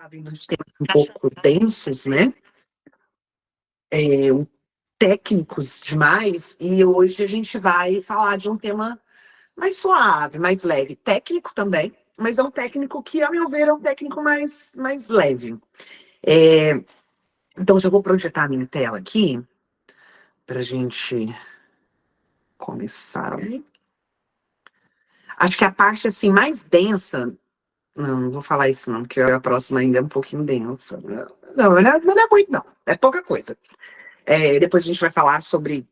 Vindo de temas um pouco densos, né? Técnicos demais, e hoje a gente vai falar de um tema mais suave, mais leve. Técnico também, mas é um técnico que, a meu ver, é um técnico mais leve. Então, já vou projetar a minha tela aqui, para a gente começar. Acho que a parte assim, mais densa. Não vou falar isso não, porque a próxima ainda é um pouquinho densa. Não é muito, não. É pouca coisa. Depois a gente vai falar sobre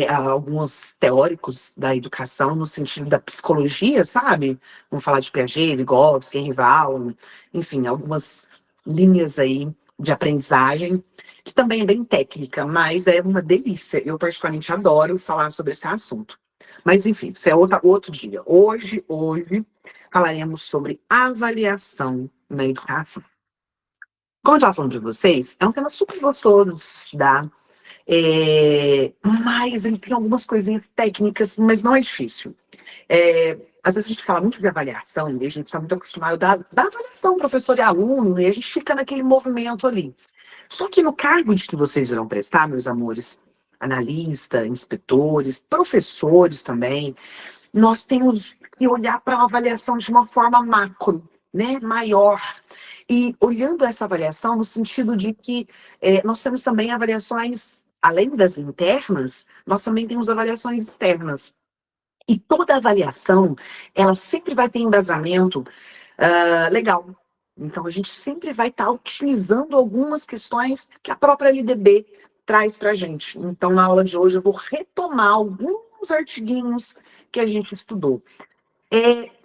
alguns teóricos da educação no sentido da psicologia, sabe? Vamos falar de Piaget, Vygotsky, Rival, enfim, algumas linhas aí de aprendizagem, que também é bem técnica, mas é uma delícia. Eu particularmente adoro falar sobre esse assunto. Mas enfim, isso é outro dia. Hoje falaremos sobre avaliação na educação. Como eu estava falando para vocês, é um tema super gostoso de estudar. Mas ele tem algumas coisinhas técnicas, mas não é difícil. Às vezes a gente fala muito de avaliação, e a gente está muito acostumado da avaliação professor e aluno, e a gente fica naquele movimento ali. Só que no cargo de que vocês irão prestar, meus amores, analista, inspetores, professores também, nós temos que olhar para a avaliação de uma forma macro, né, maior. E olhando essa avaliação no sentido de que nós temos também avaliações, além das internas, nós também temos avaliações externas. E toda avaliação, ela sempre vai ter embasamento legal. Então, a gente sempre vai estar utilizando algumas questões que a própria LDB traz para a gente. Então, na aula de hoje, eu vou retomar alguns artiguinhos que a gente estudou.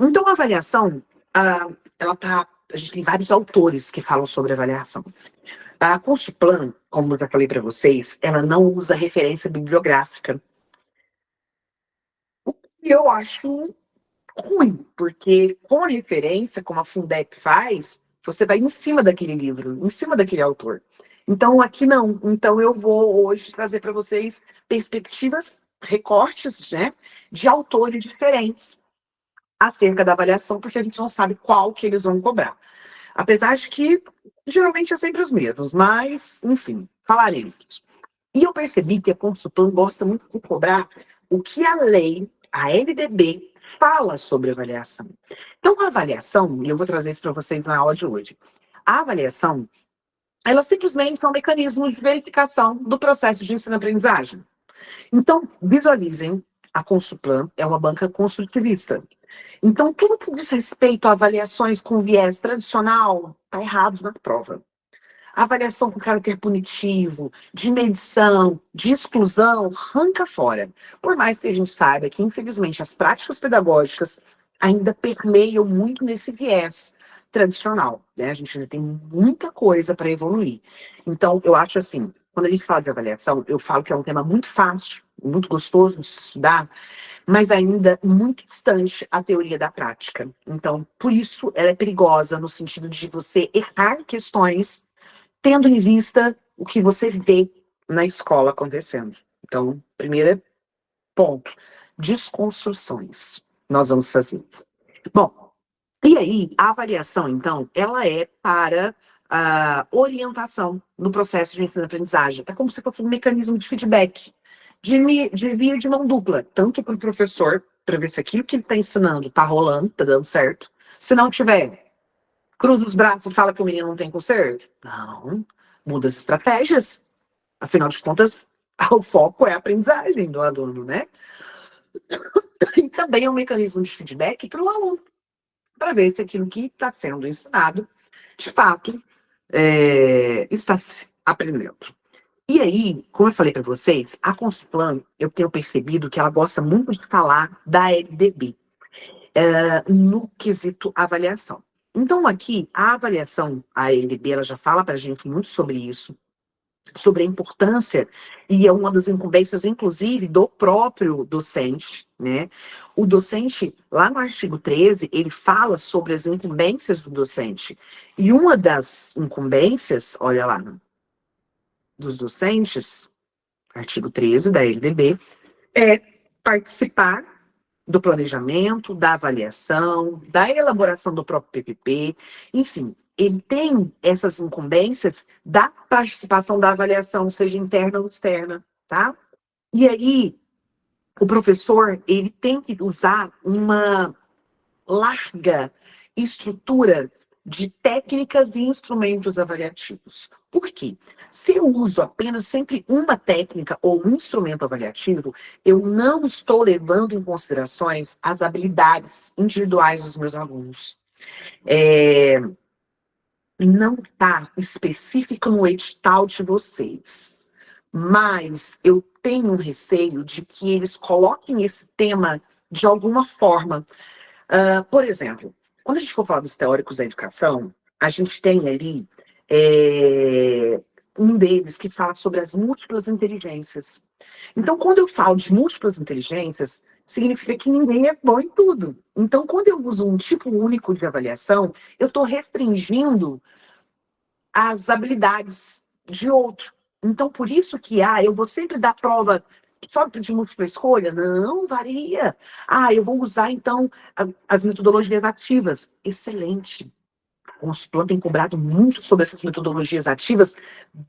Então, a avaliação, a gente tem vários autores que falam sobre avaliação. A Consulplan, como eu já falei para vocês, ela não usa referência bibliográfica. O que eu acho ruim, porque com a referência, como a Fundep faz, você vai em cima daquele livro, em cima daquele autor. Então, aqui não. Então, eu vou hoje trazer para vocês perspectivas, recortes, né, de autores diferentes acerca da avaliação, porque a gente não sabe qual que eles vão cobrar. Apesar de que, geralmente, é sempre os mesmos, mas, enfim, falaremos. E eu percebi que a Consulpan gosta muito de cobrar o que a lei, a LDB, fala sobre avaliação. Então, a avaliação, e eu vou trazer isso para vocês na aula de hoje, a avaliação, ela simplesmente é um mecanismo de verificação do processo de ensino-aprendizagem. Então, visualizem, a Consulplan é uma banca construtivista. Então, tudo que diz respeito a avaliações com viés tradicional está errado na prova. A avaliação com caráter punitivo, de medição, de exclusão, arranca fora. Por mais que a gente saiba que, infelizmente, as práticas pedagógicas ainda permeiam muito nesse viés tradicional, né? A gente ainda tem muita coisa para evoluir. Então, eu acho assim, quando a gente fala de avaliação, eu falo que é um tema muito fácil, muito gostoso de estudar, mas ainda muito distante a teoria da prática. Então, por isso, ela é perigosa no sentido de você errar questões tendo em vista o que você vê na escola acontecendo. Então, primeiro ponto, desconstruções. Nós vamos fazer. Bom, e aí, a avaliação, então, ela é para a orientação no processo de ensino-aprendizagem. É como se fosse um mecanismo de feedback, de via de mão dupla, tanto para o professor, para ver se aquilo que ele está ensinando está rolando, está dando certo. Se não tiver, cruza os braços e fala que o menino não tem conserto? Não. Muda as estratégias. Afinal de contas, o foco é a aprendizagem do aluno, né? E também é um mecanismo de feedback para o aluno, para ver se aquilo que está sendo ensinado, de fato, está se aprendendo. E aí, como eu falei para vocês, a Consplan, eu tenho percebido que ela gosta muito de falar da LDB, no quesito avaliação. Então, aqui, a avaliação, a LDB, ela já fala para a gente muito sobre isso, sobre a importância, e é uma das incumbências, inclusive, do próprio docente, né? O docente, lá no artigo 13, ele fala sobre as incumbências do docente. E uma das incumbências, olha lá, dos docentes, artigo 13 da LDB, é participar do planejamento, da avaliação, da elaboração do próprio PPP, enfim, ele tem essas incumbências da participação da avaliação, seja interna ou externa, tá? E aí, o professor, ele tem que usar uma larga estrutura de técnicas e instrumentos avaliativos. Por quê? Se eu uso apenas sempre uma técnica ou um instrumento avaliativo, eu não estou levando em considerações as habilidades individuais dos meus alunos. Não está específico no edital de vocês, mas eu tenho um receio de que eles coloquem esse tema de alguma forma. Por exemplo, quando a gente for falar dos teóricos da educação, a gente tem ali um deles que fala sobre as múltiplas inteligências. Então, quando eu falo de múltiplas inteligências, significa que ninguém é bom em tudo. Então, quando eu uso um tipo único de avaliação, eu estou restringindo as habilidades de outro. Então, por isso que, eu vou sempre dar prova só de múltipla escolha? Não, varia. Eu vou usar, então, as metodologias ativas. Excelente. O Consultor tem cobrado muito sobre essas metodologias ativas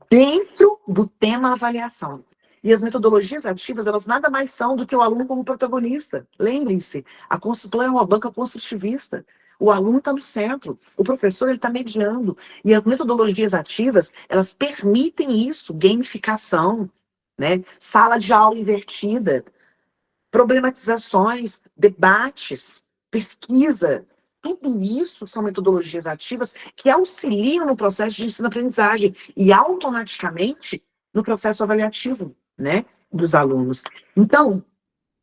dentro do tema avaliação. E as metodologias ativas, elas nada mais são do que o aluno como protagonista. Lembrem-se, a consultora é uma banca construtivista. O aluno está no centro, o professor está mediando. E as metodologias ativas, elas permitem isso, gamificação, né? Sala de aula invertida, problematizações, debates, pesquisa. Tudo isso são metodologias ativas que auxiliam no processo de ensino-aprendizagem e automaticamente no processo avaliativo, né, dos alunos. Então,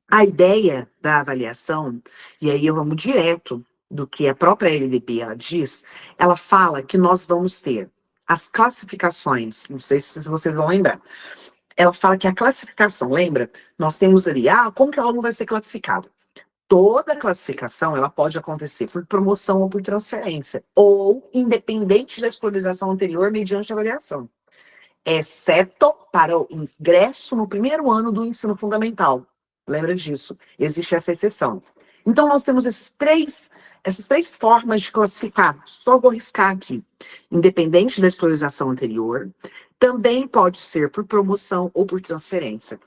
a ideia da avaliação, e aí eu vamos direto do que a própria LDB ela diz, ela fala que nós vamos ter as classificações, não sei se vocês vão lembrar, ela fala que a classificação, lembra? Nós temos ali, como que o aluno vai ser classificado? Toda classificação, ela pode acontecer por promoção ou por transferência, ou independente da escolarização anterior mediante avaliação, exceto para o ingresso no primeiro ano do ensino fundamental. Lembra disso? Existe essa exceção. Então, nós temos essas três formas de classificar. Só vou riscar aqui. Independente da escolarização anterior, também pode ser por promoção ou por transferência.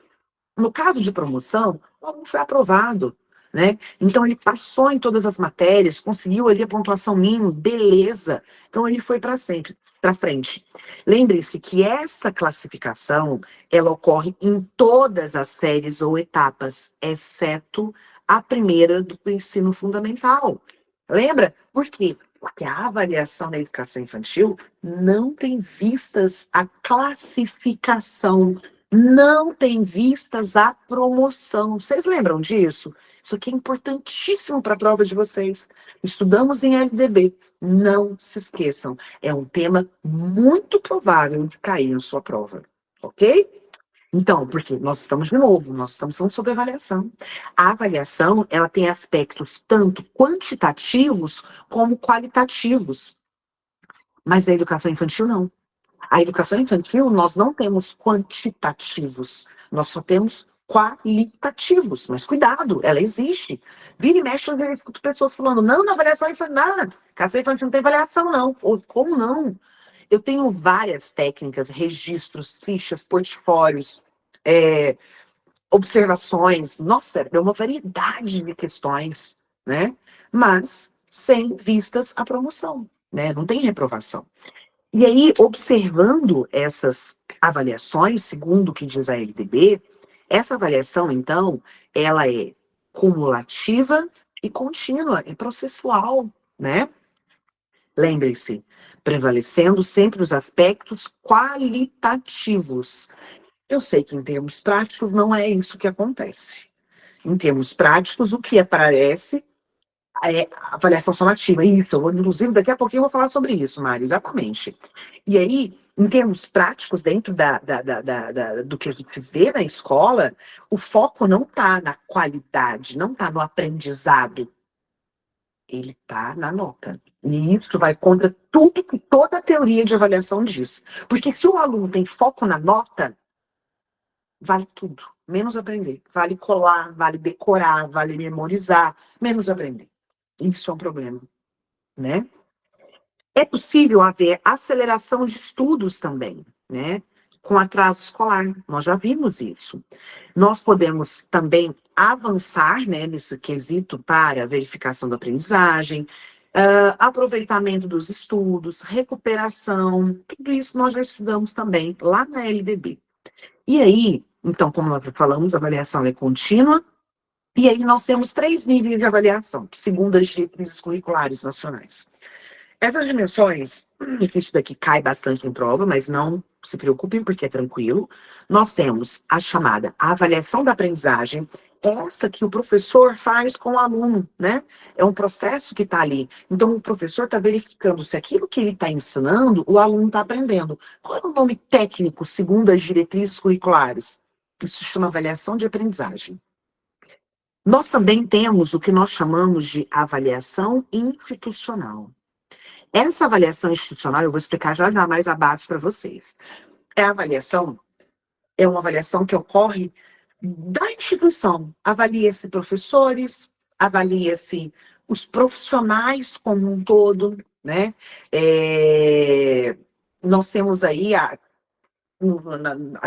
No caso de promoção, o aluno foi aprovado, né? Então, ele passou em todas as matérias, conseguiu ali a pontuação mínima, beleza. Então, ele foi para frente. Lembre-se que essa classificação, ela ocorre em todas as séries ou etapas, exceto a primeira do ensino fundamental. Lembra? Por quê? Porque a avaliação da educação infantil não tem vistas a classificação, não tem vistas a promoção. Vocês lembram disso? Isso aqui é importantíssimo para a prova de vocês. Estudamos em LDB. Não se esqueçam. É um tema muito provável de cair na sua prova. Ok? Então, porque nós estamos falando sobre avaliação. A avaliação, ela tem aspectos tanto quantitativos como qualitativos. Mas na educação infantil, não. A educação infantil, nós não temos quantitativos, nós só temos qualitativos. Mas cuidado, ela existe. Vira e mexe, eu escuto pessoas falando, não, na avaliação infantil, nada, educação infantil não tem avaliação, não. Ou como não? Eu tenho várias técnicas, registros, fichas, portfólios, observações, nossa, é uma variedade de questões, né? Mas sem vistas à promoção, né? Não tem reprovação. E aí, observando essas avaliações, segundo o que diz a LDB, essa avaliação, então, ela é cumulativa e contínua, é processual, né? Lembre-se, prevalecendo sempre os aspectos qualitativos. Eu sei que em termos práticos não é isso que acontece. Em termos práticos, o que aparece avaliação somativa. Isso, inclusive, daqui a pouquinho eu vou falar sobre isso, Mari, exatamente. E aí, em termos práticos, dentro do que a gente vê na escola, o foco não está na qualidade, não está no aprendizado, ele está na nota. E isso vai contra tudo que toda a teoria de avaliação diz. Porque se o aluno tem foco na nota, vale tudo, menos aprender. Vale colar, vale decorar, vale memorizar, menos aprender. Isso é um problema, né? É possível haver aceleração de estudos também, né? Com atraso escolar, nós já vimos isso. Nós podemos também avançar, né, nesse quesito para verificação da aprendizagem, aproveitamento dos estudos, recuperação, tudo isso nós já estudamos também lá na LDB. E aí, então, como nós já falamos, a avaliação é contínua, e aí nós temos 3 níveis de avaliação, segundo as diretrizes curriculares nacionais. Essas dimensões, isso daqui cai bastante em prova, mas não se preocupem porque é tranquilo. Nós temos a chamada avaliação da aprendizagem, essa que o professor faz com o aluno, né? É um processo que está ali. Então, o professor está verificando se aquilo que ele está ensinando, o aluno está aprendendo. Qual é o nome técnico, segundo as diretrizes curriculares? Isso se chama avaliação de aprendizagem. Nós também temos o que nós chamamos de avaliação institucional. Essa avaliação institucional, eu vou explicar já mais abaixo para vocês. É uma avaliação que ocorre da instituição. Avalia-se professores, avalia-se os profissionais como um todo, né? Nós temos aí a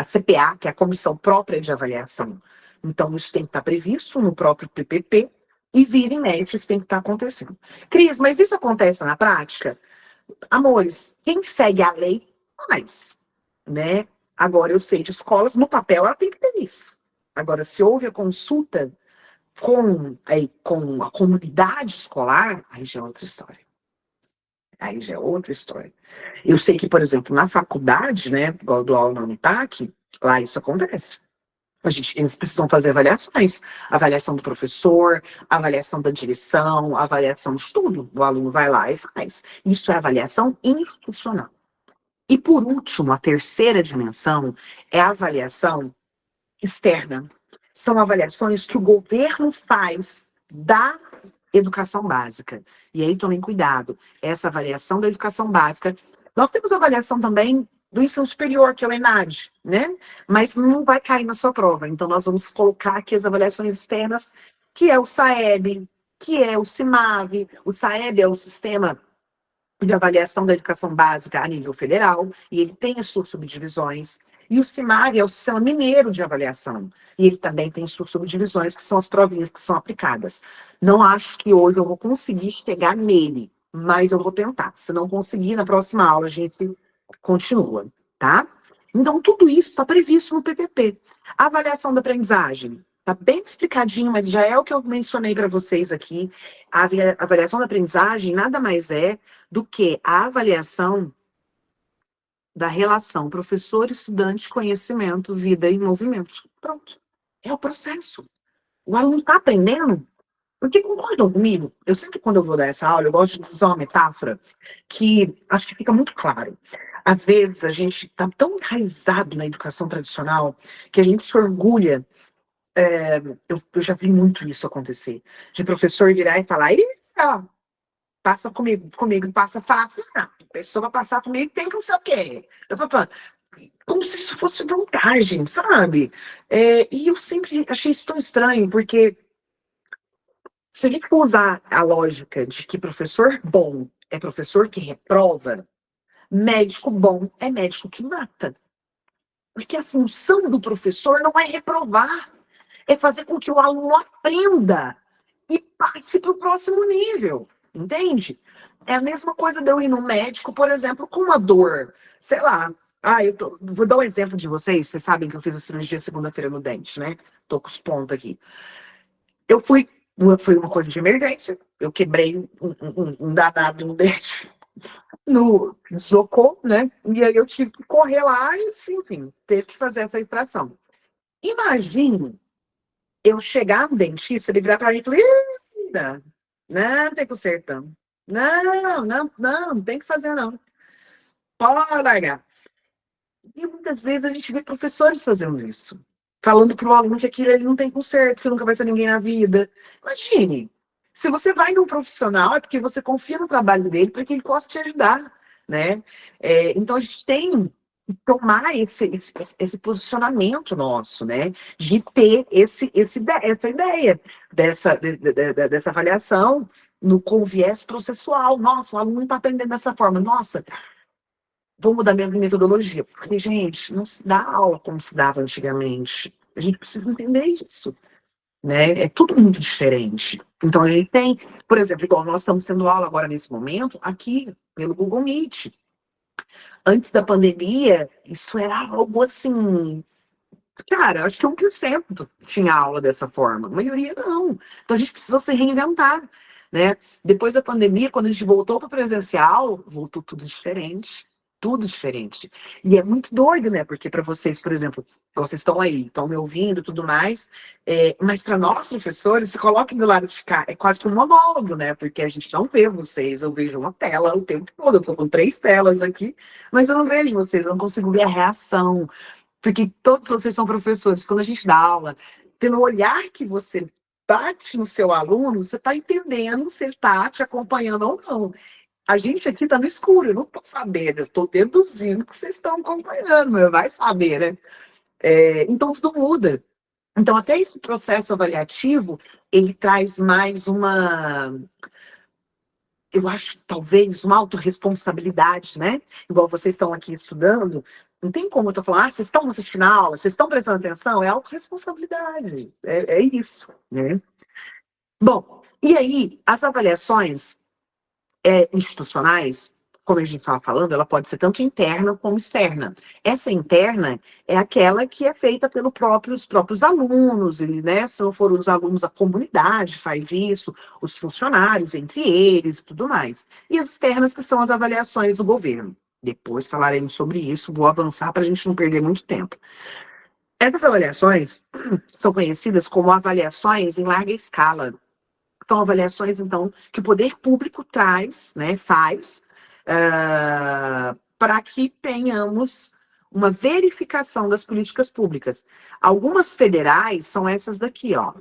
CPA, que é a Comissão Própria de Avaliação. Então, isso tem que estar previsto no próprio PPP, e vira e mexe, isso tem que estar acontecendo. Cris, mas isso acontece na prática? Amores, quem segue a lei faz, né? Agora, eu sei de escolas, no papel ela tem que ter isso. Agora, se houve a consulta com a comunidade escolar, aí já é outra história. Aí já é outra história. Eu sei que, por exemplo, na faculdade, né, igual do aula na Unipac, lá isso acontece. Eles precisam fazer avaliações. Avaliação do professor, avaliação da direção, avaliação de tudo. O aluno vai lá e faz. Isso é avaliação institucional. E, por último, a terceira dimensão é a avaliação externa. São avaliações que o governo faz da educação básica. E aí, tomem cuidado. Essa avaliação da educação básica. Nós temos avaliação também do ensino superior, que é o ENAD, né? Mas não vai cair na sua prova. Então, nós vamos colocar aqui as avaliações externas, que é o SAEB, que é o CIMAV. O SAEB é o Sistema de Avaliação da Educação Básica a nível federal, e ele tem as suas subdivisões. E o CIMAV é o Sistema Mineiro de Avaliação, e ele também tem suas subdivisões, que são as provinhas que são aplicadas. Não acho que hoje eu vou conseguir chegar nele, mas eu vou tentar. Se não conseguir, na próxima aula a gente continua, tá? Então, tudo isso está previsto no PPP. A avaliação da aprendizagem está bem explicadinho, mas já é o que eu mencionei para vocês aqui. A avaliação da aprendizagem nada mais é do que a avaliação da relação professor, estudante, conhecimento, vida e movimento. Pronto. É o processo. O aluno está aprendendo. Porque concordam comigo? Eu sempre, quando eu vou dar essa aula, eu gosto de usar uma metáfora que acho que fica muito claro. Às vezes, a gente está tão enraizado na educação tradicional que a gente se orgulha. Eu já vi muito isso acontecer. De professor virar e falar, ó, passa comigo, passa fácil. Não, a pessoa vai passar comigo tem que não sei o quê. Como se isso fosse vantagem, sabe? E eu sempre achei isso tão estranho, porque se a gente for usar a lógica de que professor bom é professor que reprova, médico bom é médico que mata. Porque a função do professor não é reprovar, é fazer com que o aluno aprenda e passe para o próximo nível, entende? É a mesma coisa de eu ir no médico, por exemplo, com uma dor, sei lá. Vou dar um exemplo de vocês sabem que eu fiz a cirurgia segunda-feira no dente, né? Tô com os pontos aqui. Foi uma coisa de emergência, eu quebrei um danado no dente, deslocou, né? E aí eu tive que correr lá e, enfim, teve que fazer essa extração. Imagine eu chegar no dentista, ele virar pra mim e falar, não tem consertão. Não tem que fazer, não. Pode largar. E muitas vezes a gente vê professores fazendo isso. Falando para o aluno que aquilo ele não tem conserto, que nunca vai ser ninguém na vida. Imagine, se você vai num profissional, é porque você confia no trabalho dele para que ele possa te ajudar, né? Então a gente tem que tomar esse posicionamento nosso, né? De ter essa ideia dessa avaliação com viés processual. Nossa, o aluno não está aprendendo dessa forma. Nossa, vou mudar minha metodologia. Porque, gente, não se dá aula como se dava antigamente. A gente precisa entender isso, né? É tudo muito diferente. Então, a gente tem, por exemplo, igual nós estamos tendo aula agora nesse momento, aqui, pelo Google Meet. Antes da pandemia, isso era algo assim. Cara, acho que 1% tinha aula dessa forma. A maioria não. Então a gente precisou se reinventar, né? Depois da pandemia, quando a gente voltou para o presencial, voltou tudo diferente. Tudo diferente. E é muito doido, né? Porque para vocês, por exemplo, vocês estão aí, estão me ouvindo e tudo mais, mas para nós, professores, se coloquem do lado de cá, é quase que um monólogo, né? Porque a gente não vê vocês, eu vejo uma tela o tempo todo, eu estou com 3 telas aqui, mas eu não vejo vocês, eu não consigo ver a reação. Porque todos vocês são professores. Quando a gente dá aula, pelo olhar que você bate no seu aluno, você está entendendo se ele está te acompanhando ou não. A gente aqui está no escuro, eu não estou sabendo, eu estou deduzindo que vocês estão acompanhando, mas vai saber, né? Então tudo muda. Então, até esse processo avaliativo, ele traz mais uma, eu acho, talvez, uma autorresponsabilidade, né? Igual vocês estão aqui estudando, não tem como eu estar falando, vocês estão assistindo a aula, vocês estão prestando atenção, é autorresponsabilidade, é isso, né? Bom, e aí, as avaliações institucionais, como a gente estava falando, ela pode ser tanto interna como externa. Essa interna é aquela que é feita pelos próprios alunos, né? Se não for os alunos, a comunidade faz isso, os funcionários entre eles e tudo mais. E as externas, que são as avaliações do governo. Depois falaremos sobre isso, vou avançar para a gente não perder muito tempo. Essas avaliações são conhecidas como avaliações em larga escala. São avaliações, então, que o poder público traz, né, faz, para que tenhamos uma verificação das políticas públicas. Algumas federais são essas daqui, ó.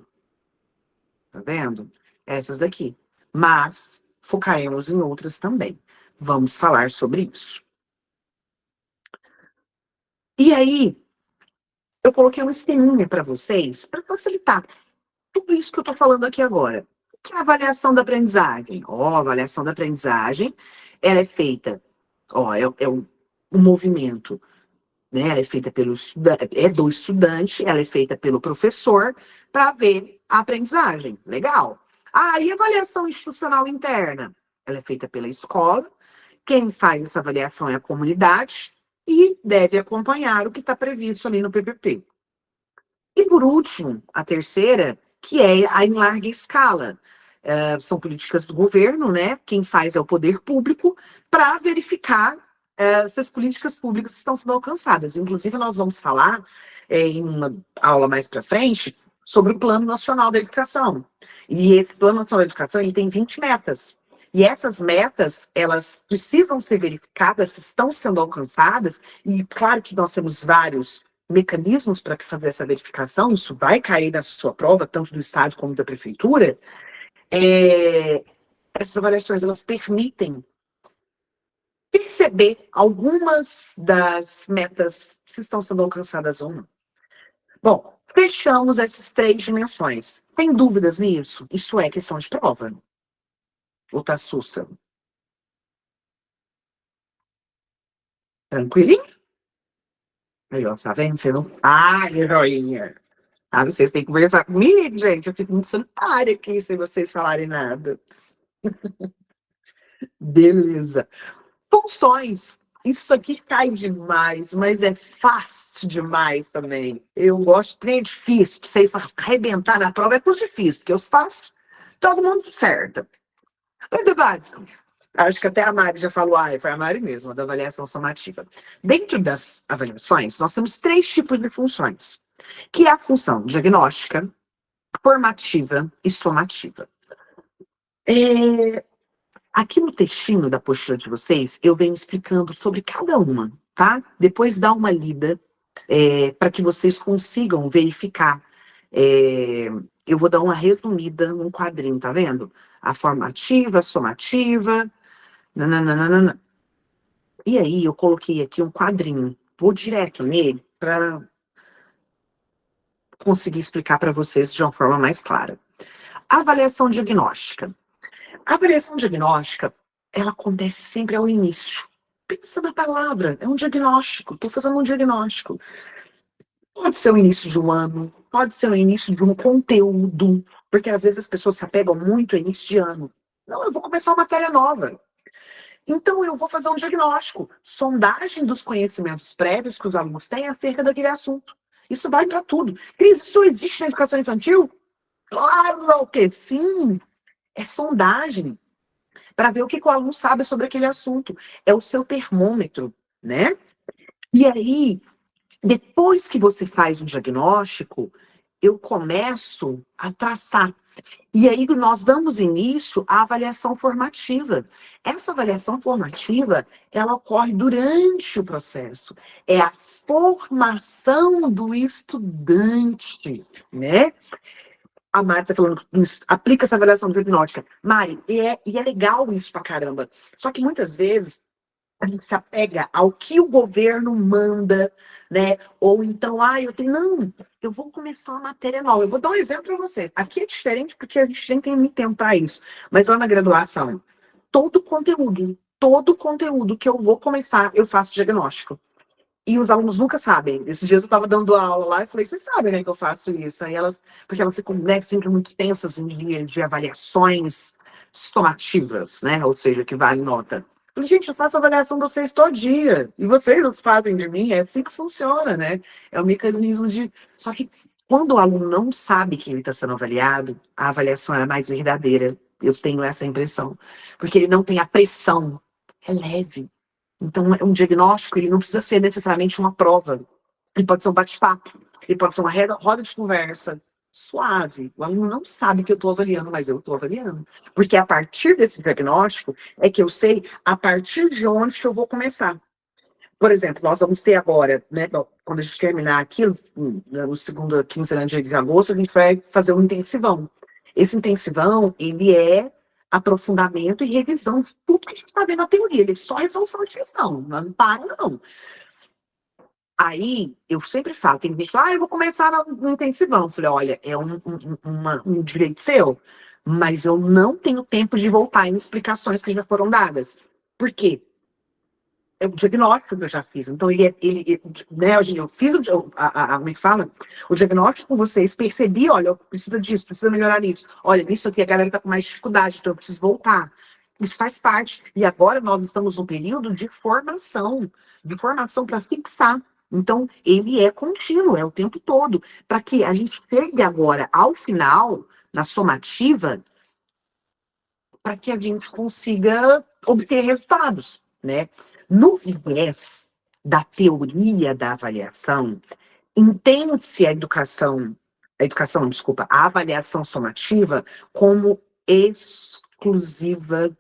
Tá vendo? Essas daqui. Mas focaremos em outras também. Vamos falar sobre isso. E aí, eu coloquei um esqueminha para vocês, para facilitar tudo isso que eu estou falando aqui agora. O que é a avaliação da aprendizagem? A avaliação da aprendizagem, ela é feita, um movimento, né? Ela é feita pelo estudante, do estudante, ela é feita pelo professor para ver a aprendizagem. Legal. E a avaliação institucional interna? Ela é feita pela escola, quem faz essa avaliação é a comunidade e deve acompanhar o que está previsto ali no PPP. E, por último, a terceira, que é a em larga escala. São políticas do governo, né? Quem faz é o poder público, para verificar se as políticas públicas estão sendo alcançadas. Inclusive, nós vamos falar, em uma aula mais para frente, sobre o Plano Nacional da Educação. E esse Plano Nacional da Educação, ele tem 20 metas. E essas metas, elas precisam ser verificadas se estão sendo alcançadas, e claro que nós temos vários mecanismos para fazer essa verificação, isso vai cair na sua prova, tanto do Estado como da Prefeitura. Essas avaliações, elas permitem perceber algumas das metas se estão sendo alcançadas ou não. Bom, fechamos essas 3 dimensões. Tem dúvidas nisso? Isso é questão de prova? Ou tá sussa? Tranquilinho? Aí, ó, tá vendo? Você não... heroinha! Vocês têm que conversar comigo, gente. Eu fico muito solitária aqui sem vocês falarem nada. Beleza. Funções. Isso aqui cai demais, mas é fácil demais também. Eu gosto de trem difícil, pra vocês arrebentar na prova, é tudo difícil, porque eu faço, todo mundo certa. Mas é básico. Acho que até a Mari já falou, foi a Mari mesmo, da avaliação somativa. Dentro das avaliações, nós temos 3 tipos de funções, que é a função diagnóstica, formativa e somativa. Aqui no textinho da apostila de vocês, eu venho explicando sobre cada uma, tá? Depois dá uma lida, para que vocês consigam verificar. Eu vou dar uma resumida num quadrinho, tá vendo? A formativa, a somativa, nananana. E aí, eu coloquei aqui um quadrinho. Vou direto nele para conseguir explicar para vocês de uma forma mais clara. Avaliação diagnóstica. A avaliação diagnóstica, ela acontece sempre ao início. Pensa na palavra, é um diagnóstico. Estou fazendo um diagnóstico. Pode ser o início de um ano, pode ser o início de um conteúdo, porque às vezes as pessoas se apegam muito ao início de ano. Não, eu vou começar uma matéria nova. Então, eu vou fazer um diagnóstico, sondagem dos conhecimentos prévios que os alunos têm acerca daquele assunto. Isso vai para tudo. Cris, isso existe na educação infantil? Claro que sim. É sondagem para ver o que o aluno sabe sobre aquele assunto. É o seu termômetro, né? E aí, depois que você faz o diagnóstico, eu começo a traçar. E aí nós damos início à avaliação formativa. Essa avaliação formativa, ela ocorre durante o processo. É a formação do estudante, né? A Mari está falando, aplica essa avaliação diagnóstica. Mari, e é legal isso pra caramba. Só que muitas vezes a gente se apega ao que o governo manda, né? Ou então, eu tenho. Não, eu vou começar uma matéria nova. Eu vou dar um exemplo para vocês. Aqui é diferente porque a gente nem tem muito tempo para isso. Mas lá na graduação, todo conteúdo que eu vou começar, eu faço diagnóstico. E os alunos nunca sabem. Esses dias eu estava dando aula lá e falei, vocês sabem, né, que eu faço isso. Aí porque elas ficam, né, sempre muito tensas em dia de avaliações somativas, né? Ou seja, que vale nota. Eu falei, gente, eu faço avaliação de vocês todo dia. E vocês não fazem de mim. É assim que funciona, né? É o mecanismo de... Só que quando o aluno não sabe que ele está sendo avaliado, a avaliação é mais verdadeira. Eu tenho essa impressão. Porque ele não tem a pressão. É leve. Então, um diagnóstico, ele não precisa ser necessariamente uma prova. Ele pode ser um bate-papo. Ele pode ser uma roda de conversa suave. O aluno não sabe que eu estou avaliando, mas eu estou avaliando. Porque a partir desse diagnóstico é que eu sei a partir de onde que eu vou começar. Por exemplo, nós vamos ter agora, né, quando a gente terminar aqui, no segundo quinzena de agosto, a gente vai fazer um intensivão. Esse intensivão, ele é aprofundamento e revisão de tudo que a gente está vendo na teoria. Ele é só resolução de questão, não para, não. Aí, eu sempre falo, tem gente que fala, eu vou começar no intensivão. Eu falei, olha, é um direito seu, mas eu não tenho tempo de voltar em explicações que já foram dadas. Por quê? É o diagnóstico que eu já fiz. Então, né, eu fiz como é que fala? O diagnóstico com vocês, percebi, olha, eu preciso disso, precisa melhorar isso. Olha, nisso aqui a galera está com mais dificuldade, então eu preciso voltar. Isso faz parte. E agora nós estamos num período de formação para fixar. Então, ele é contínuo, é o tempo todo. Para que a gente chegue agora ao final, na somativa, para que a gente consiga obter resultados, né? No viés da teoria da avaliação, entende-se a avaliação somativa como exclusiva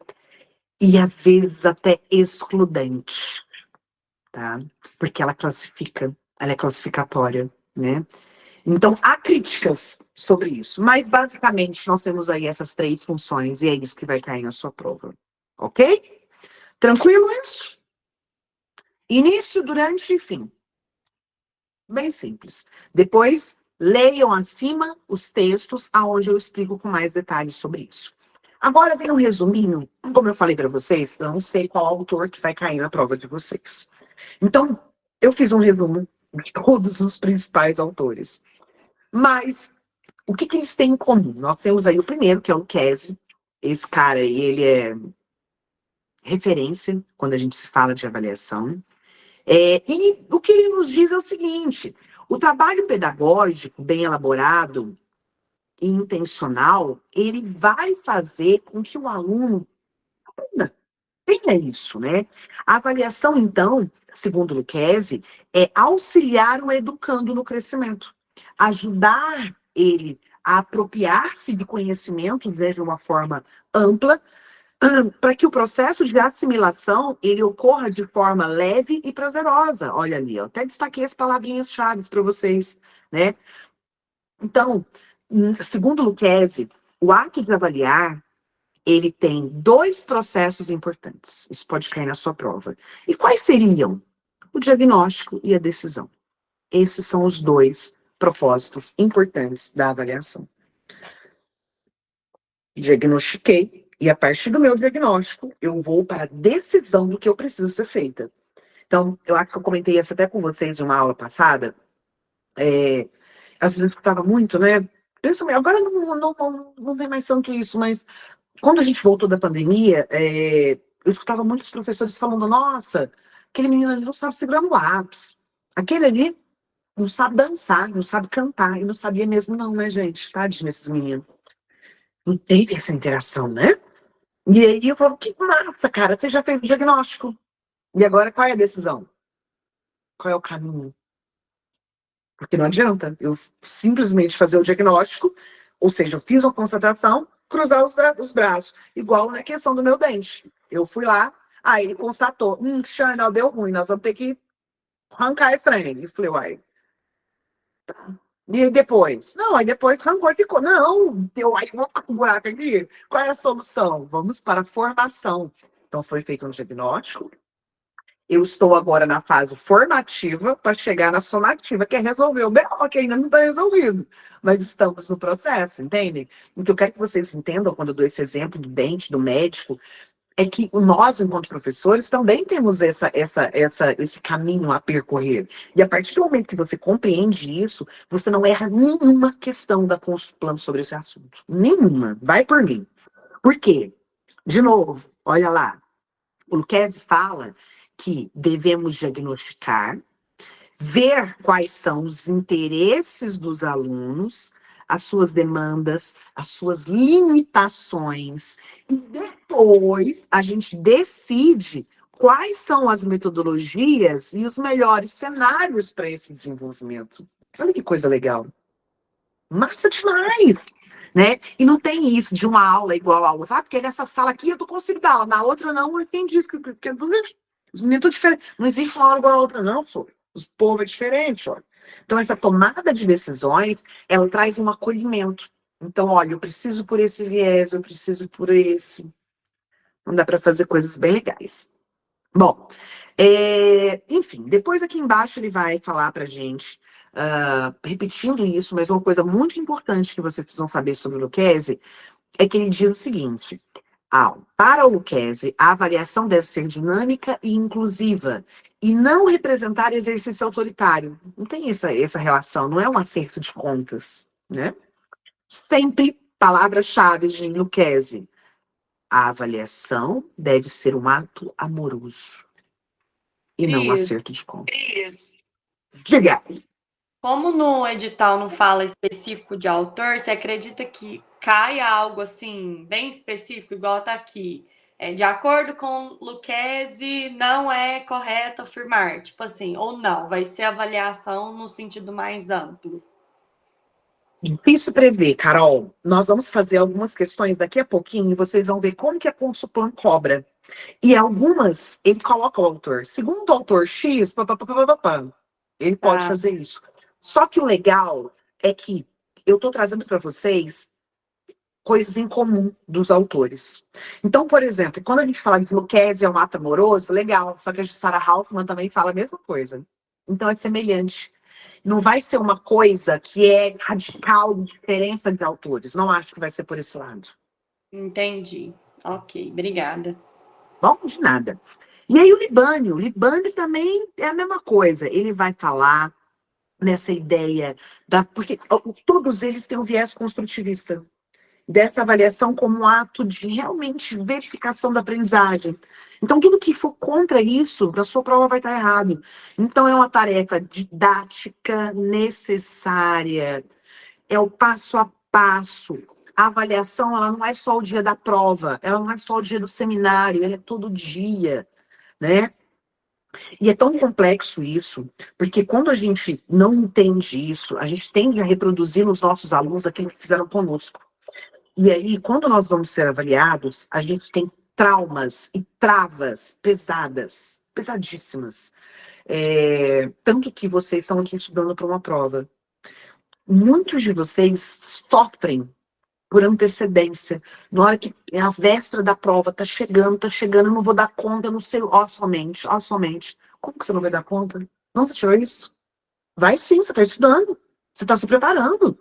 e às vezes até excludente, tá? Porque ela é classificatória, né? Então, há críticas sobre isso, mas basicamente nós temos aí essas 3 funções e é isso que vai cair na sua prova, ok? Tranquilo isso? Início, durante e fim. Bem simples. Depois, leiam acima os textos aonde eu explico com mais detalhes sobre isso. Agora vem um resuminho, como eu falei para vocês, eu não sei qual autor que vai cair na prova de vocês. Então, eu fiz um resumo de todos os principais autores. Mas, o que eles têm em comum? Nós temos aí o primeiro, que é o Kesi. Esse cara aí, ele é referência quando a gente se fala de avaliação. E o que ele nos diz é o seguinte: o trabalho pedagógico bem elaborado e intencional, ele vai fazer com que o aluno tenha isso, né? A avaliação, então, segundo Lucchesi, é auxiliar o educando no crescimento, ajudar ele a apropriar-se de conhecimentos, né, de uma forma ampla, para que o processo de assimilação ele ocorra de forma leve e prazerosa. Olha ali, eu até destaquei as palavrinhas-chave para vocês, né? Então, segundo Lucchesi, o ato de avaliar, ele tem 2 processos importantes. Isso pode cair na sua prova. E quais seriam? O diagnóstico e a decisão. Esses são os 2 propósitos importantes da avaliação. Diagnostiquei, E a partir do meu diagnóstico, eu vou para a decisão do que eu preciso ser feita. Então, eu acho que eu comentei isso até com vocês em uma aula passada. Às vezes eu escutava muito, né? Principalmente, agora não tem mais tanto isso, mas quando a gente voltou da pandemia, eu escutava muitos professores falando, nossa, aquele menino ali não sabe segurar no lápis. Aquele ali não sabe dançar, não sabe cantar. E não sabia mesmo não, né, gente? Tadinho desses meninos. Não teve essa interação, né? E aí eu falo, que massa, cara, você já fez o diagnóstico. E agora qual é a decisão? Qual é o caminho? Porque não adianta eu simplesmente fazer o diagnóstico, ou seja, eu fiz uma constatação, cruzar os braços, igual na questão do meu dente. Eu fui lá, aí ele constatou, Chanel, deu ruim, nós vamos ter que arrancar esse trem. E falei, uai. E depois? Não, aí depois arrancou e ficou. Não, deu, aí vou ficar com um buraco aqui. Qual é a solução? Vamos para a formação. Então foi feito um diagnóstico. Eu estou agora na fase formativa para chegar na somativa, que é resolver o BO, que ainda não está resolvido. Mas estamos no processo, entendem? O que eu quero que vocês entendam quando eu dou esse exemplo do dente, do médico, é que nós, enquanto professores, também temos esse caminho a percorrer. E a partir do momento que você compreende isso, você não erra nenhuma questão da plano sobre esse assunto. Nenhuma. Vai por mim. Por quê? De novo, olha lá. O Lucchesi fala que devemos diagnosticar, ver quais são os interesses dos alunos, as suas demandas, as suas limitações, e depois a gente decide quais são as metodologias e os melhores cenários para esse desenvolvimento. Olha que coisa legal. Massa demais! Né? E não tem isso de uma aula igual a outra. Porque nessa sala aqui eu não consigo dar aula, na outra não, eu entendi isso. Porque os meninos são diferentes. Não existe uma aula igual a outra, não, só. Os povos é diferente, olha. Então, essa tomada de decisões, ela traz um acolhimento. Então, olha, eu preciso por esse viés, eu preciso por esse. Não dá para fazer coisas bem legais. Bom, enfim, depois aqui embaixo ele vai falar pra gente, repetindo isso, mas uma coisa muito importante que vocês precisam saber sobre o Lucchesi é que ele diz o seguinte: para o Lucchesi, a avaliação deve ser dinâmica e inclusiva, e não representar exercício autoritário. Não tem essa relação, não é um acerto de contas, né? Sempre palavras-chave de Lucchesi. A avaliação deve ser um ato amoroso e não um Cris, acerto de contas. Diga. como no edital não fala específico de autor, você acredita que caia algo assim, bem específico, igual tá aqui? De acordo com Lucchesi, não é correto afirmar, tipo assim, ou não, vai ser avaliação no sentido mais amplo. Difícil prever, Carol. Nós vamos fazer algumas questões daqui a pouquinho e vocês vão ver como que a Consulplan cobra. E algumas, ele coloca o autor. Segundo o autor X, ele pode Tá, fazer isso. Só que o legal é que eu estou trazendo para vocês coisas em comum dos autores. Então, por exemplo, quando a gente fala de Lucchesi é um ato amoroso, legal. Só que a Sarah Halfman também fala a mesma coisa. Então, é semelhante. Não vai ser uma coisa que é radical de diferença de autores. Não acho que vai ser por esse lado. entendi. Ok, obrigada. Bom, de nada. E aí o Libânio também é a mesma coisa. Ele vai falar nessa ideia porque todos eles têm um viés construtivista dessa avaliação como um ato de realmente verificação da aprendizagem. Então, tudo que for contra isso, da sua prova vai estar errado. Então, é uma tarefa didática necessária, é o passo a passo. A avaliação, ela não é só o dia da prova, ela não é só o dia do seminário, ela é todo dia, né? E é tão complexo isso, porque quando a gente não entende isso, a gente tende a reproduzir nos nossos alunos aquilo que fizeram conosco. E aí, quando nós vamos ser avaliados, a gente tem traumas e travas pesadas, pesadíssimas. Tanto que vocês estão aqui estudando para uma prova. Muitos de vocês sofrem por antecedência. Na hora que é a véspera da prova, tá chegando, eu não vou dar conta, eu não sei, ó somente. Como que você não vai dar conta? Não, você tirou isso? Vai sim, você está estudando, você está se preparando.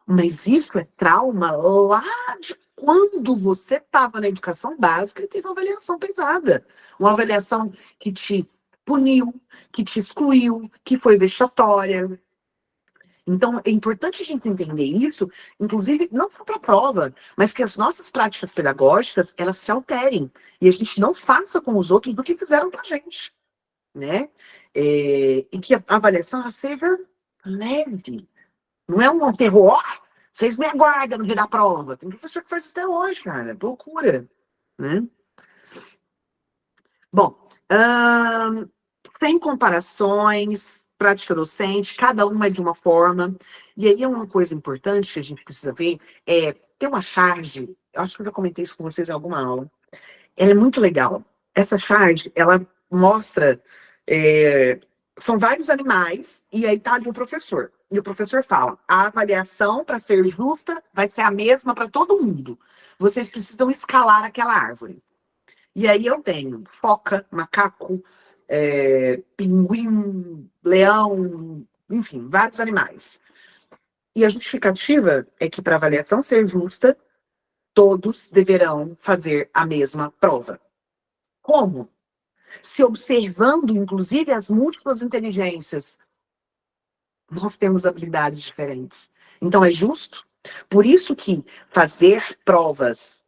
Mas isso é trauma lá de quando você estava na educação básica e teve uma avaliação pesada. Uma avaliação que te puniu, que te excluiu, que foi vexatória. Então, é importante a gente entender isso, inclusive, não só para a prova, mas que as nossas práticas pedagógicas, elas se alterem. E a gente não faça com os outros do que fizeram com a gente, né? E que a avaliação ela seja leve. Não é um terror. Vocês me aguardam no dia da prova. Tem professor que faz isso até hoje, cara. É loucura, né? Bom, sem comparações, prática docente, cada uma é de uma forma. E aí é uma coisa importante que a gente precisa ver, ter uma charge, eu acho que eu já comentei isso com vocês em alguma aula, ela é muito legal. Essa charge, ela mostra, são vários animais, e aí tá ali o professor. E o professor fala, a avaliação, para ser justa, vai ser a mesma para todo mundo. Vocês precisam escalar aquela árvore. E aí eu tenho foca, macaco, pinguim, leão, enfim, vários animais. E a justificativa é que, para avaliação ser justa, todos deverão fazer a mesma prova. Como? Se observando, inclusive, as múltiplas inteligências, nós temos habilidades diferentes. Então, é justo. Por isso que fazer provas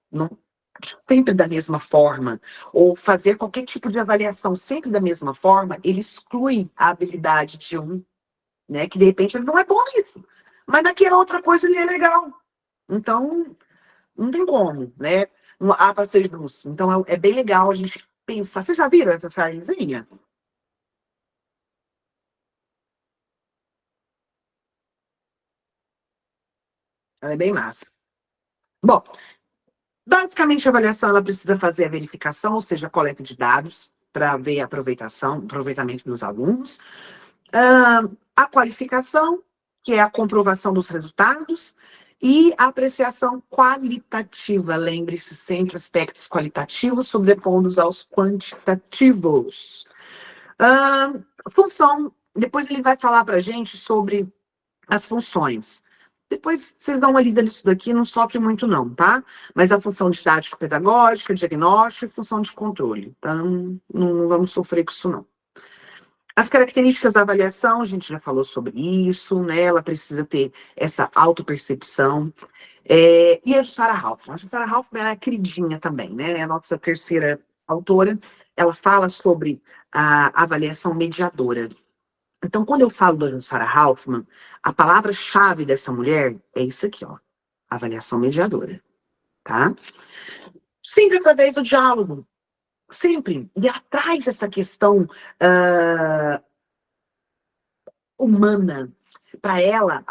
sempre da mesma forma, ou fazer qualquer tipo de avaliação sempre da mesma forma, ele exclui a habilidade de um, né? Que de repente ele não é bom nisso, mas naquela outra coisa ele é legal. Então, não tem como, né? Há para ser justo. Então, é bem legal a gente pensar. Vocês já viram essa chargezinha? Ela é bem massa. Bom, basicamente, a avaliação ela precisa fazer a verificação, ou seja, a coleta de dados, para ver a aproveitamento dos alunos. A qualificação, que é a comprovação dos resultados, e a apreciação qualitativa. Lembre-se sempre, aspectos qualitativos sobrepondo aos quantitativos. Função, depois ele vai falar para a gente sobre as funções. Depois vocês dão uma lida nisso daqui, não sofre muito não, tá? Mas a função didático-pedagógica, diagnóstico e função de controle. Então, não vamos sofrer com isso não. As características da avaliação, a gente já falou sobre isso, né? Ela precisa ter essa autopercepção. E a Jussara Halfman. A Jussara Halfman é a queridinha também, né? É a nossa terceira autora. Ela fala sobre a avaliação mediadora. Então, quando eu falo da Jussara Halfman, a palavra-chave dessa mulher é isso aqui, ó. Avaliação mediadora, tá? Sempre através do diálogo. Sempre. E atrás essa questão humana. Para ela,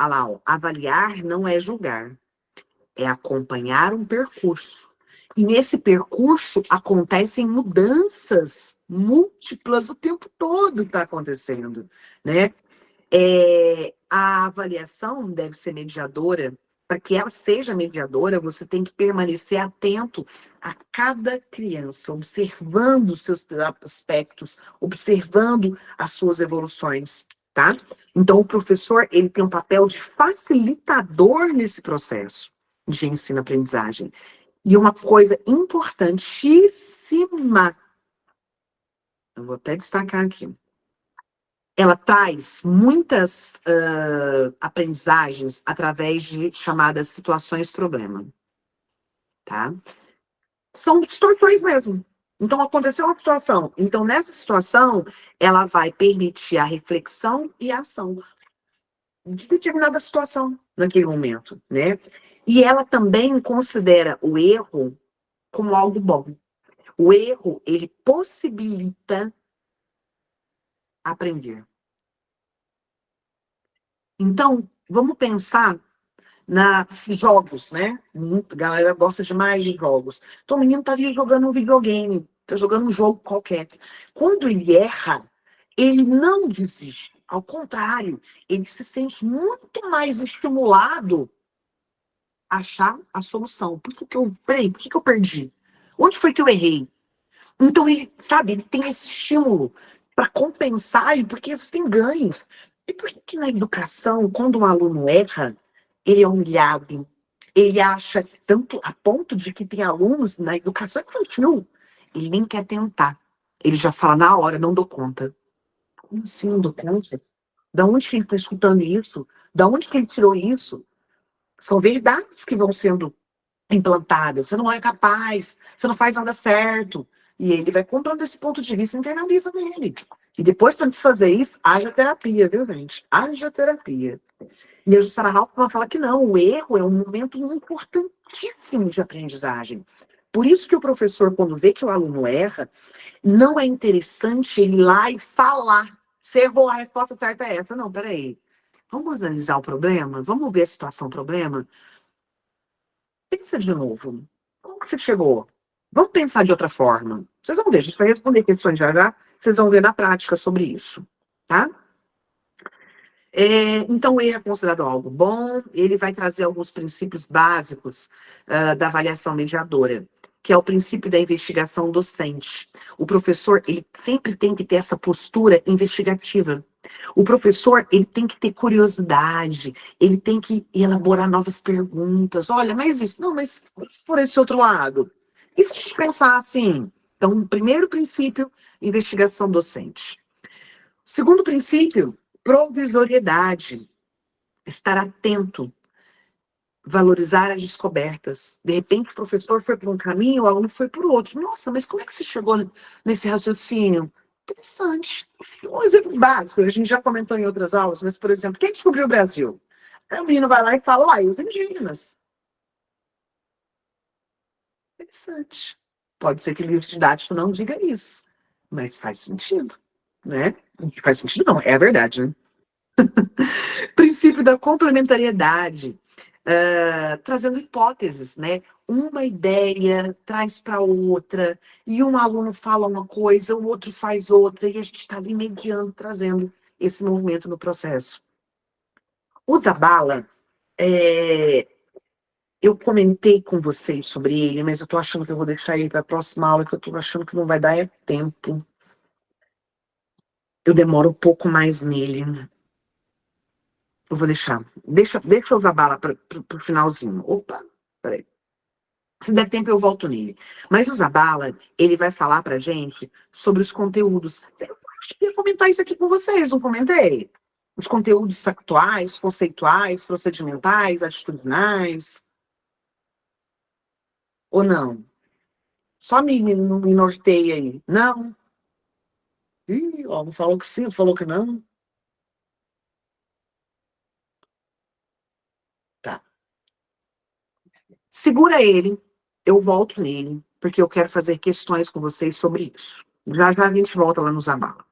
avaliar não é julgar. É acompanhar um percurso. E nesse percurso acontecem mudanças múltiplas o tempo todo está acontecendo, né? A avaliação deve ser mediadora. Para que ela seja mediadora, você tem que permanecer atento a cada criança, observando os seus aspectos, observando as suas evoluções, tá? Então, o professor, ele tem um papel de facilitador nesse processo de ensino-aprendizagem. E uma coisa importantíssima, eu vou até destacar aqui, ela traz muitas aprendizagens através de chamadas situações-problema, tá? São situações mesmo. Então, aconteceu uma situação. Então, nessa situação, ela vai permitir a reflexão e a ação de determinada situação naquele momento, né? E ela também considera o erro como algo bom. O erro, ele possibilita aprender. Então, vamos pensar jogos, né? A galera gosta demais de jogos. Então, o menino tá ali jogando um videogame, tá jogando um jogo qualquer. Quando ele erra, ele não desiste. Ao contrário, ele se sente muito mais estimulado a achar a solução. Por que eu perdi? Onde foi que eu errei? Então, ele, sabe, ele tem esse estímulo para compensar, porque existem ganhos. E por que na educação, quando um aluno erra, ele é humilhado, Ele acha, tanto a ponto de que tem alunos na educação infantil, ele nem quer tentar. Ele já fala na hora, não dou conta. Como assim não dou conta? Da onde que ele está escutando isso? Da onde que ele tirou isso? São verdades que vão sendo implantadas. Você não é capaz, você não faz nada certo. E ele vai comprando esse ponto de vista e internaliza nele. E depois, para desfazer isso, haja terapia, viu, gente? Haja terapia. E a Jussara Halpern fala que não, o erro é um momento importantíssimo de aprendizagem. Por isso que o professor, quando vê que o aluno erra, não é interessante ele ir lá e falar. Você errou, a resposta certa é essa. Não, peraí. Vamos analisar o problema? Vamos ver a situação problema? Pensa de novo. Como que você chegou? Vamos pensar de outra forma. Vocês vão ver, a gente vai responder questões já já, vocês vão ver na prática sobre isso, tá? Então, o erro é considerado algo bom, ele vai trazer alguns princípios básicos da avaliação mediadora, que é o princípio da investigação docente. O professor, ele sempre tem que ter essa postura investigativa. O professor, ele tem que ter curiosidade, ele tem que elaborar novas perguntas. Olha, mas isso, não, mas se for esse outro lado? E se a gente pensar assim? Então, primeiro princípio, investigação docente. Segundo princípio, provisoriedade. Estar atento, valorizar as descobertas. De repente, o professor foi por um caminho, o aluno foi por outro. Nossa, mas como é que você chegou nesse raciocínio? Interessante. Um exemplo básico, a gente já comentou em outras aulas, mas, por exemplo, quem descobriu o Brasil? Aí o menino vai lá e fala, uai, os indígenas. Interessante. Pode ser que o livro didático não diga isso, mas faz sentido, né? Faz sentido não, é a verdade, né? Princípio da complementariedade, trazendo hipóteses, né? Uma ideia traz para outra, e um aluno fala uma coisa, o outro faz outra, e a gente está ali mediando, trazendo esse movimento no processo. O Zabala, eu comentei com vocês sobre ele, mas eu estou achando que eu vou deixar ele para a próxima aula, que eu estou achando que não vai dar tempo. Eu demoro um pouco mais nele. Eu vou deixar. Deixa eu usar bala para o finalzinho. Opa, peraí. Se der tempo, eu volto nele. Mas o Zabala, ele vai falar pra gente sobre os conteúdos. Eu acho que ia comentar isso aqui com vocês, não comentei? Os conteúdos factuais, conceituais, procedimentais, atitudinais. Ou não? Só me norteia aí. Não? Ih, ó, não falou que sim, não falou que não. Tá. Segura ele, eu volto nele, porque eu quero fazer questões com vocês sobre isso. Já já a gente volta lá no Zabala.